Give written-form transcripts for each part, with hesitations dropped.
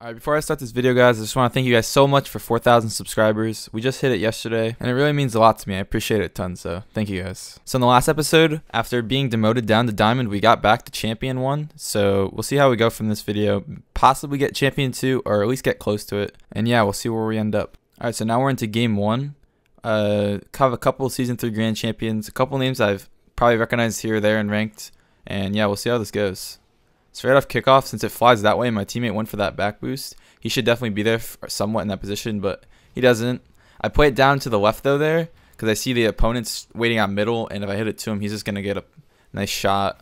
Alright, before I start this video, guys, I just want to thank you guys so much for 4,000 subscribers. We just hit it yesterday, and it really means a lot to me. I appreciate it a ton, so thank you guys. So in the last episode, after being demoted down to Diamond, we got back to Champion 1, so we'll see how we go from this video. Possibly get Champion 2, or at least get close to it. And yeah, we'll see where we end up. Alright, so now we're into Game 1. Have a couple Season 3 Grand Champions, a couple names I've probably recognized here or there and ranked, and yeah, we'll see how this goes. Straight off kickoff, since it flies that way and my teammate went for that back boost, he should definitely be there somewhat in that position, but he doesn't. I play it down to the left though there, because I see the opponent's waiting out middle, and if I hit it to him, he's just going to get a nice shot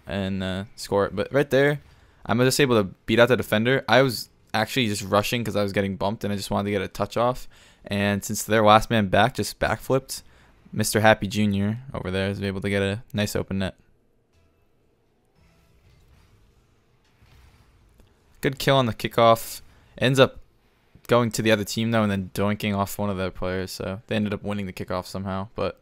and score it. But right there, I'm just able to beat out the defender. I was actually just rushing because I was getting bumped, and I just wanted to get a touch off. And since their last man back just backflipped, Mr. Happy Jr. over there is able to get a nice open net. Good kill on the kickoff. Ends up going to the other team though and then doinking off one of their players. So they ended up winning the kickoff somehow. But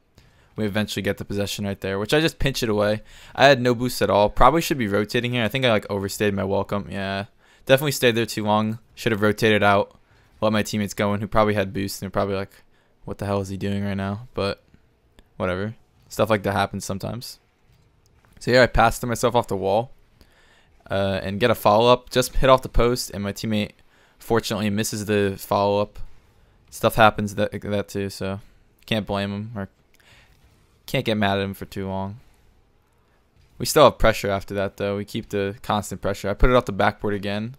we eventually get the possession right there, which I just pinch it away. I had no boost at all. Probably should be rotating here. I think I like overstayed my welcome. Yeah, definitely stayed there too long. Should have rotated out. Let my teammates go in who probably had boost. And they're probably like, what the hell is he doing right now? But whatever. Stuff like that happens sometimes. So yeah, I passed to myself off the wall. And get a follow-up. Just hit off the post, and my teammate fortunately misses the follow-up. Stuff happens that too, so can't blame him or can't get mad at him for too long. We still have pressure after that though. We keep the constant pressure. I put it off the backboard again.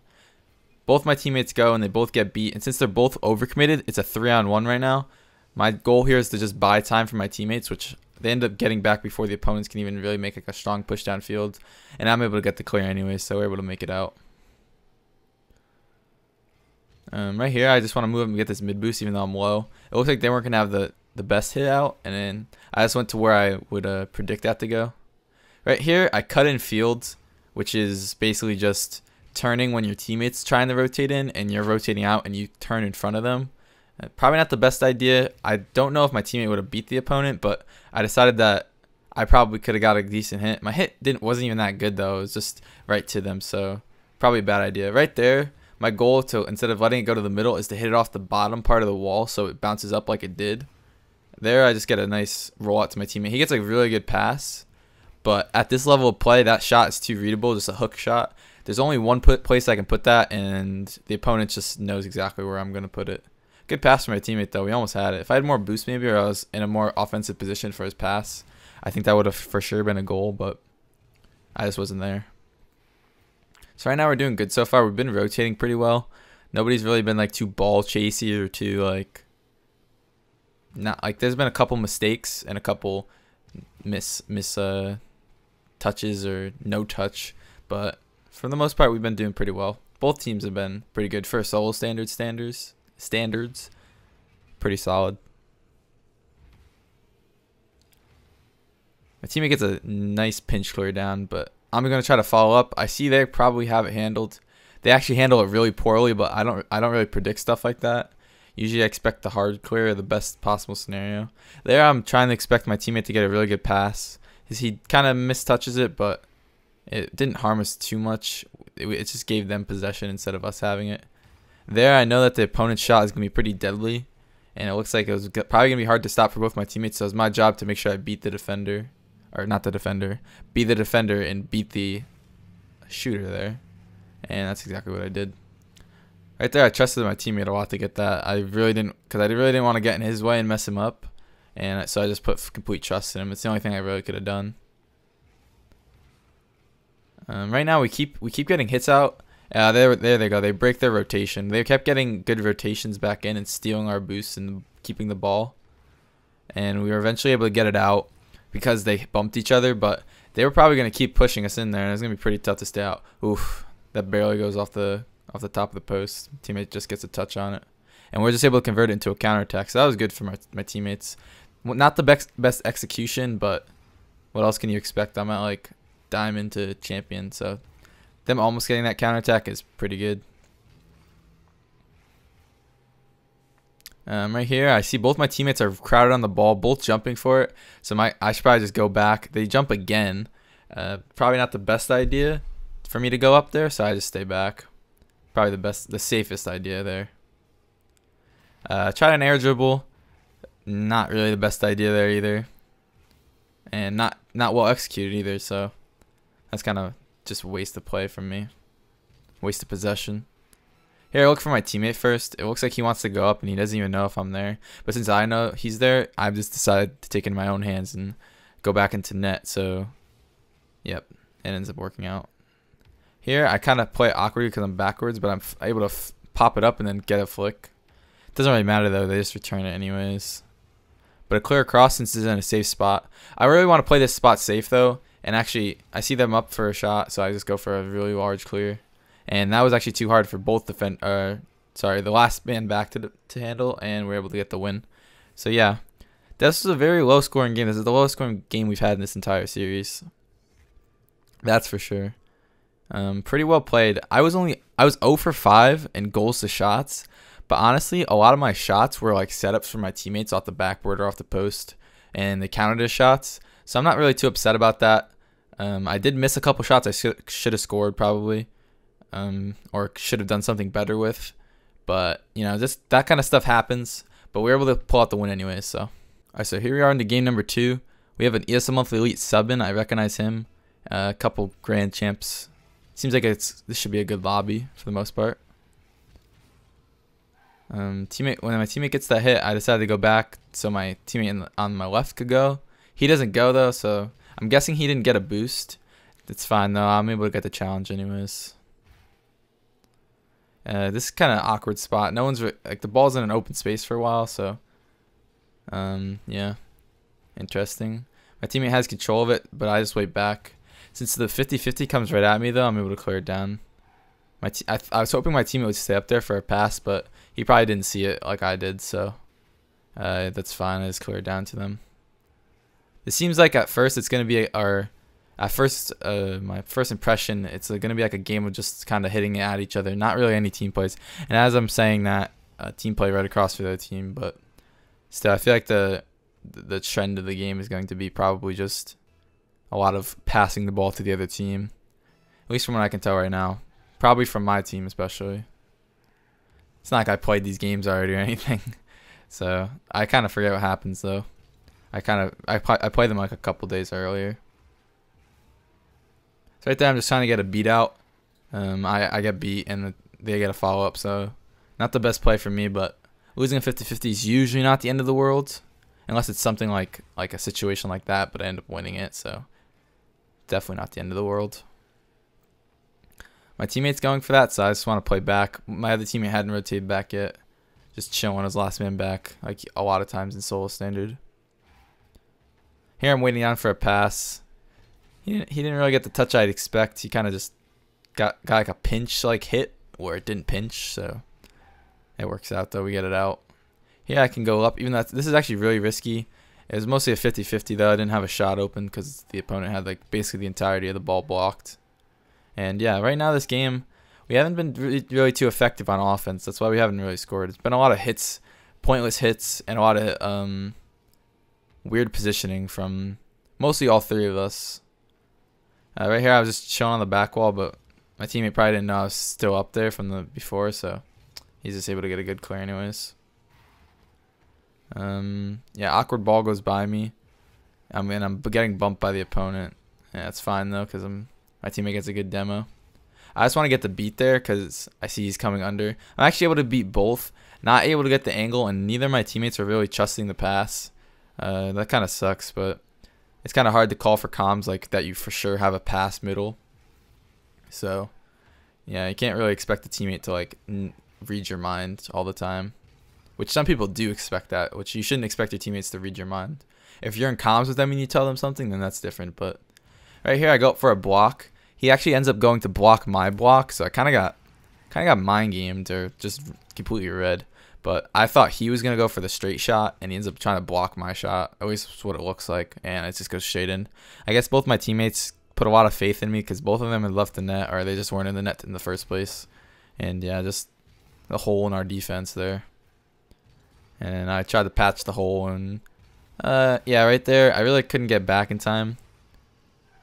Both my teammates go and they both get beat, and since they're both overcommitted, it's a 3-on-1 right now. My goal here is to just buy time for my teammates, which they end up getting back before the opponents can even really make like a strong push downfield. And I'm able to get the clear anyway, so we're able to make it out. Right here, I just want to move up and get this mid boost even though I'm low. It looks like they weren't going to have the best hit out. And then I just went to where I would predict that to go. Right here, I cut in field, which is basically just turning when your teammate's trying to rotate in and you're rotating out and you turn in front of them. Probably not the best idea. I don't know if my teammate would have beat the opponent, but I decided that I probably could have got a decent hit. My hit wasn't even that good though. It was just right to them, so probably a bad idea. Right there, my goal to instead of letting it go to the middle is to hit it off the bottom part of the wall so it bounces up like it did. There, I just get a nice roll out to my teammate. He gets a really good pass, but at this level of play, that shot is too readable, just a hook shot. There's only one place I can put that, and the opponent just knows exactly where I'm going to put it. Good pass from my teammate, though. We almost had it. If I had more boost, maybe, or I was in a more offensive position for his pass, I think that would have for sure been a goal, but I just wasn't there. So right now we're doing good so far. We've been rotating pretty well. Nobody's really been like too ball chasey or too like not like. There's been a couple mistakes and a couple miss touches or no touch, but for the most part we've been doing pretty well. Both teams have been pretty good for solo standards. Pretty solid. My teammate gets a nice pinch clear down, but I'm gonna try to follow up. I see they probably have it handled. They actually handle it really poorly, but I don't really predict stuff like that. Usually I expect the hard clear or the best possible scenario. There I'm trying to expect my teammate to get a really good pass. He kind of mistouches it, but it didn't harm us too much. It just gave them possession instead of us having it. There, I know that the opponent's shot is going to be pretty deadly, and it looks like it was probably going to be hard to stop for both my teammates, so it was my job to make sure I beat the defender, or not the defender, beat the defender and beat the shooter there, and that's exactly what I did. Right there, I trusted my teammate a lot to get that. I really didn't want to get in his way and mess him up, and so I just put complete trust in him. It's the only thing I really could have done. Right now, we keep getting hits out. There they go. They break their rotation. They kept getting good rotations back in and stealing our boosts and keeping the ball. And we were eventually able to get it out because they bumped each other. But they were probably going to keep pushing us in there, and it's going to be pretty tough to stay out. Oof, that barely goes off the top of the post. Teammate just gets a touch on it, and we're just able to convert it into a counterattack. So that was good for my teammates. Not the best execution, but what else can you expect? I'm at like diamond to champion, so them almost getting that counterattack is pretty good. Right here, I see both my teammates are crowded on the ball, both jumping for it. So I should probably just go back. They jump again. Probably not the best idea for me to go up there, so I just stay back. Probably the safest idea there. Tried an air dribble. Not really the best idea there either. And not well executed either, so that's kind of just a waste of play from me. Waste of possession. Here, I look for my teammate first. It looks like he wants to go up and he doesn't even know if I'm there. But since I know he's there, I've just decided to take it in my own hands and go back into net. So, yep, it ends up working out. Here, I kind of play awkwardly because I'm backwards, but I'm able to pop it up and then get a flick. It doesn't really matter though, they just return it anyways. But a clear across since it's in a safe spot. I really want to play this spot safe though. And actually, I see them up for a shot, so I just go for a really large clear. And that was actually too hard for both the last man back to handle, and we're able to get the win. So yeah, this is a very low scoring game. This is the lowest scoring game we've had in this entire series. That's for sure. Pretty well played. I was 0 for 5 in goals to shots, but honestly, a lot of my shots were like setups for my teammates off the backboard or off the post, and they counted as shots. So I'm not really too upset about that. I did miss a couple shots I should have scored probably. Or should have done something better with, but you know, just that kind of stuff happens. But we were able to pull out the win anyways. So, all right, so here we are into game number 2. We have an ESL Monthly Elite sub in. I recognize him. A couple Grand Champs. Seems like this should be a good lobby for the most part. When my teammate gets that hit, I decided to go back so my teammate on my left could go. He doesn't go though, so I'm guessing he didn't get a boost. It's fine though. I'm able to get the challenge anyways. This is kind of awkward spot. No one's like the ball's in an open space for a while, so yeah, interesting. My teammate has control of it, but I just wait back. Since the 50-50 comes right at me, though, I'm able to clear it down. I was hoping my teammate would stay up there for a pass, but he probably didn't see it like I did, so that's fine. I just cleared down to them. It seems like at first it's gonna be my first impression, it's going to be like a game of just kind of hitting it at each other. Not really any team plays. And as I'm saying that, team play right across for the other team. But still, I feel like the trend of the game is going to be probably just a lot of passing the ball to the other team. At least from what I can tell right now. Probably from my team especially. It's not like I played these games already or anything. So I kind of forget what happens though. I played them like a couple days earlier. So right there, I'm just trying to get a beat out. I get beat and they get a follow up. So not the best play for me, but losing a 50-50 is usually not the end of the world, unless it's something like a situation like that. But I end up winning it, so definitely not the end of the world. My teammate's going for that, so I just want to play back. My other teammate hadn't rotated back yet. Just chilling as last man back, like a lot of times in solo standard. Here I'm waiting on for a pass. He didn't really get the touch I'd expect. He kind of just got like a pinch like hit where it didn't pinch, so it works out though. We get it out. Here I can go up, even though this is actually really risky. It was mostly a 50-50 though. I didn't have a shot open because the opponent had like basically the entirety of the ball blocked. And yeah, right now this game, we haven't been really too effective on offense. That's why we haven't really scored. It's been a lot of hits, pointless hits, and a lot of weird positioning from mostly all three of us. Right here, I was just chilling on the back wall, but my teammate probably didn't know I was still up there from the before, so he's just able to get a good clear anyways. Yeah, awkward ball goes by me. I'm getting bumped by the opponent. Yeah, that's fine though, because my teammate gets a good demo. I just want to get the beat there because I see he's coming under. I'm actually able to beat both. Not able to get the angle, and neither of my teammates are really trusting the pass. That kind of sucks, but it's kind of hard to call for comms like that you for sure have a pass middle. So, yeah, you can't really expect the teammate to like read your mind all the time. Which some people do expect that, which you shouldn't expect your teammates to read your mind. If you're in comms with them and you tell them something, then that's different. But right here, I go up for a block. He actually ends up going to block my block, so I kind of got mind gamed or just completely read. But I thought he was gonna go for the straight shot, and he ends up trying to block my shot. At least that's what it looks like, and it just goes straight in. I guess both my teammates put a lot of faith in me because both of them had left the net, or they just weren't in the net in the first place. And yeah, just the hole in our defense there. And I tried to patch the hole, and yeah, right there, I really couldn't get back in time.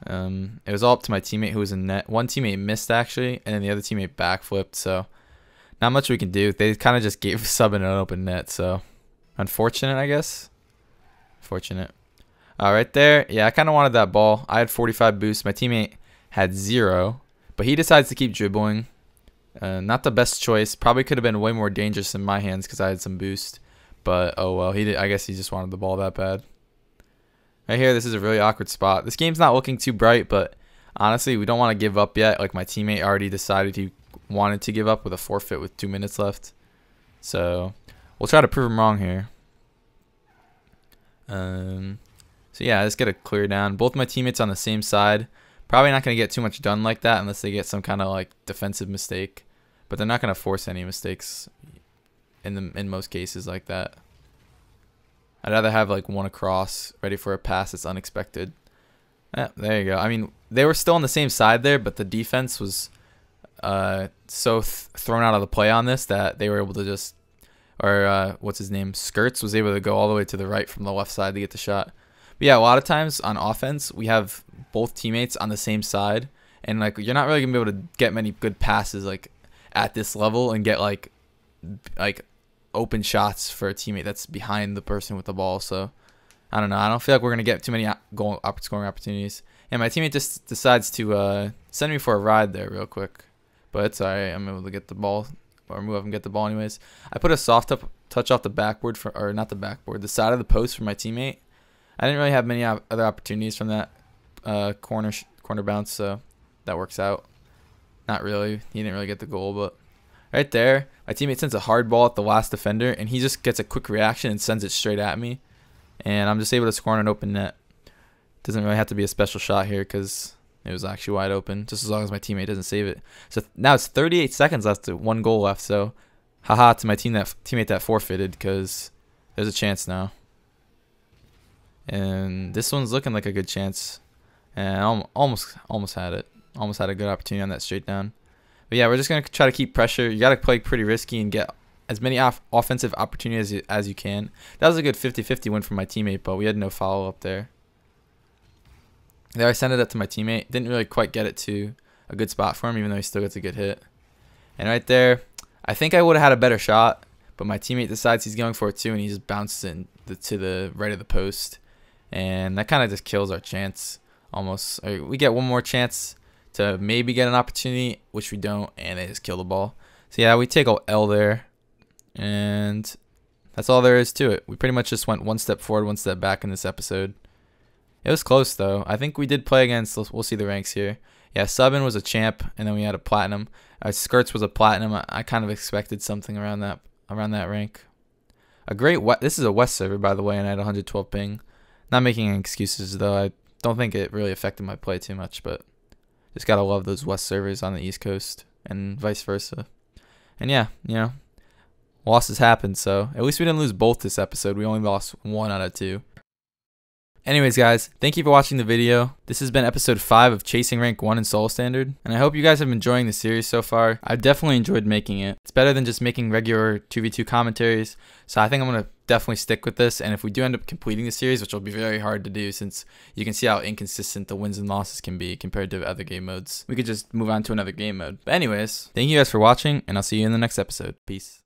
It was all up to my teammate who was in net. One teammate missed actually, and then the other teammate backflipped. So Not much we can do. They kind of just gave sub in an open net, so unfortunate, I guess. Fortunate. Right there. Yeah, I kind of wanted that ball. I had 45 boost. My teammate had 0, but he decides to keep dribbling. Not the best choice. Probably could have been way more dangerous in my hands because I had some boost. But oh well. He did. I guess he just wanted the ball that bad. Right here, this is a really awkward spot. This game's not looking too bright, but honestly, we don't want to give up yet. Like, my teammate already decided he wanted to give up with a forfeit with 2 minutes left. So we'll try to prove him wrong here. So yeah, let's get a clear down. Both my teammates on the same side. Probably not going to get too much done like that unless they get some kind of like defensive mistake. But they're not going to force any mistakes in most cases like that. I'd rather have like one across ready for a pass that's unexpected. There you go. I mean, they were still on the same side there, but the defense was so thrown out of the play on this that they were able to just, or what's his name, Skirts was able to go all the way to the right from the left side to get the shot. But yeah, a lot of times on offense, we have both teammates on the same side, and like you're not really gonna be able to get many good passes like at this level and get like open shots for a teammate that's behind the person with the ball. So I don't know. I don't feel like we're gonna get too many scoring opportunities. And my teammate just decides to send me for a ride there real quick, but it's alright. I'm able to get the ball or move up and get the ball anyways. I put a soft touch off the backboard or not the backboard, the side of the post for my teammate. I didn't really have many other opportunities from that corner bounce, so that works out. Not really. He didn't really get the goal, but right there, my teammate sends a hard ball at the last defender, and he just gets a quick reaction and sends it straight at me. And I'm just able to score on an open net. Doesn't really have to be a special shot here because it was actually wide open, just as long as my teammate doesn't save it. So now it's 38 seconds left to 1 goal left, so haha to my teammate that forfeited because there's a chance now. And this one's looking like a good chance. And I almost had it. Almost had a good opportunity on that straight down. But yeah, we're just going to try to keep pressure. You got to play pretty risky and get as many offensive opportunities as you can. That was a good 50-50 win for my teammate, but we had no follow-up there. There I sent it up to my teammate. Didn't really quite get it to a good spot for him, even though he still gets a good hit. And right there, I think I would have had a better shot, but my teammate decides he's going for it too, and he just bounces it to the right of the post. And that kind of just kills our chance almost. We get one more chance to maybe get an opportunity, which we don't, and they just kill the ball. So yeah, we take a L there, and that's all there is to it. We pretty much just went one step forward, one step back in this episode. It was close though. I think we did play against, we'll see the ranks here. Yeah, Subin was a champ, and then we had a platinum. Skirts was a platinum. I kind of expected something around that rank. This is a West server, by the way, and I had 112 ping. Not making any excuses though. I don't think it really affected my play too much, but just gotta love those West servers on the East Coast and vice versa. And yeah, you know, losses happen, so at least we didn't lose both this episode. We only lost 1 out of 2. Anyways, guys, thank you for watching the video. This has been episode 5 of Chasing Rank 1 in Solo Standard, and I hope you guys have been enjoying the series so far. I've definitely enjoyed making it. It's better than just making regular 2v2 commentaries, so I think I'm going to definitely stick with this, and if we do end up completing the series, which will be very hard to do since you can see how inconsistent the wins and losses can be compared to other game modes, we could just move on to another game mode. But anyways, thank you guys for watching, and I'll see you in the next episode. Peace.